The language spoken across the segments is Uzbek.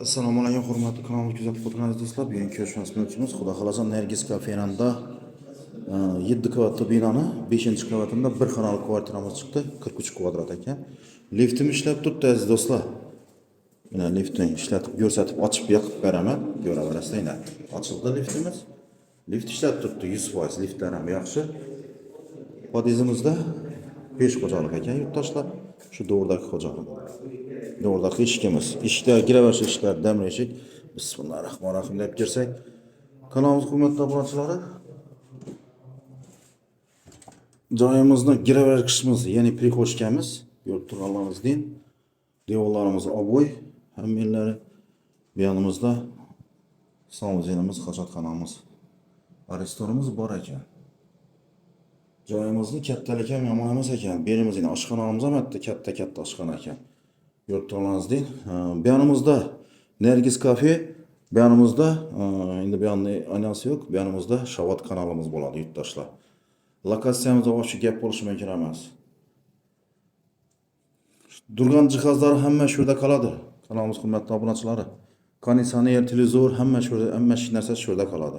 Assalomu alaykum, hurmatli kanalni kuzatib o'tirgan do'stlar. Bugun ko'rishimiz mumkin. Xudo xolasa Nergiz kafe'nda 7 qavatli binoni 5-qavatida bir xonali kvartiramiz chiqdi. 43 kvadrat ekan. Liftim ishlab turibdi aziz do'stlar. Mana liftni ishlatib ko'rsatib, ochib yoqib beraman. Ko'raverasizlar yana. Ochildi liftimiz. Lift ishlab turibdi 100%. Liftlar ham yaxshi. Podizimizda 5 xo'jalik ekan yurtdoshlar. Shu do'rdagi xo'jalik. Doğrudan eshikimiz. Eshikda giraversa eshiklar damir eshik. Bismillahirrohmanirrohim deb girsak, kanalimiz hurmatli obunachilari. Joyimizni giraverishimiz, ya'ni prikoshkamiz, ko'rib turganlaringizdek, devorlarimiz oboy, hammalari. Bu yanimizda samozelimiz, hojatxonamiz, restoranimiz bor ekan. Joyimizni kattaligi ham yomon emas ekan. Berimiz yana oshxonamiz ham katta oshxona ekan. Yurtlarınızdek. Bu yanımızda Nergiz kafe, bu yanımızda endi bu yanında aynası yok. Bu yanımızda Şavat kanalımız bo'ladi yurtdoshlar. Lokatsiyamizda boshqa gap bo'lishi mumkin emas. Durgan jihozlari hamma shu yerda qoladi. Kanalimiz hurmatli obunachilari. Konditsioner, televizor hamma shu yerda, hamma narsa shu yerda qoladi.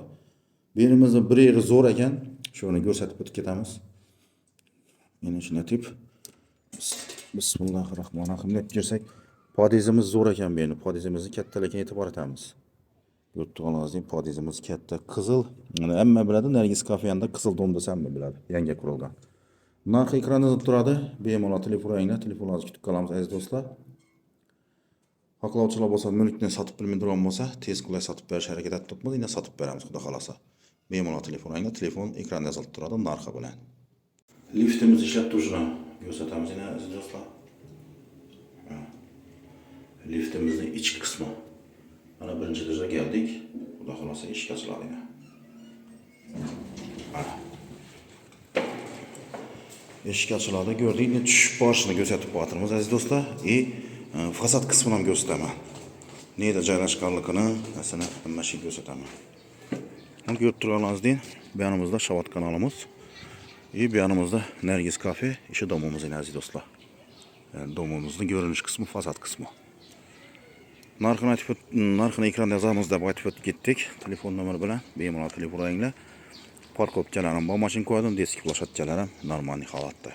Berimizni bir yeri zo'r ekan, shuni ko'rsatib o'tib ketamiz. Yana shunday tip Bismillahirrohmanirrohim deb girsak, podizimiz zo'r ekan bu yerni. Podizimizni kattaligiga e'tibor etamiz. Ko'rib turganingizdek, podizimiz katta, qizil. Mana hamma biladi, Nergiz kafe'nda qizil dom desa hamma biladi. Yangi qurilgan. Narxi ekranda turadi. Bemalol telefoninglar, telefoningizni kutib qolamiz aziz do'stlar. Xohlovchilar bo'lsa, mulkni sotib bilmaydigan bo'lsa, tez qulay sotib berish harakat qilibmiz. Endi sotib beramiz, xudo xolasa. Bemalol telefoninglar, telefon ekranda yozilib turadi narxi bilan. Liftimiz ishlab turishini ko'rsatamiz yana aziz do'stlar. Liftimizning ichki qismi. Mana birinchi darajaga keldik. Xudo xolasa eshik ochiladi yana. Mana. Eshik ochiladi, ko'rdik. Endi tushib borishini ko'rsatib qo'yamiz aziz do'stlar. Fasad qismini ham ko'rsataman. Neda joylashganligini, masalan, hamma shayni ko'rsataman. Mana ko'rib turganingizdek, bu yanimizda Şavat kanalimiz. Bu yanımızda Nergiz kafe, işi domumuz yine aziz dostlar. Yani domumuzun görünüş kısmı, fasad kısmı. Narxını ekranda yazamız deb aytib ketdik. Telefon nomeri bilan bemalol telefoninglar. Parkovkalarim, bu mashin qo'ydim, deski plashadkalar ham normal holatda.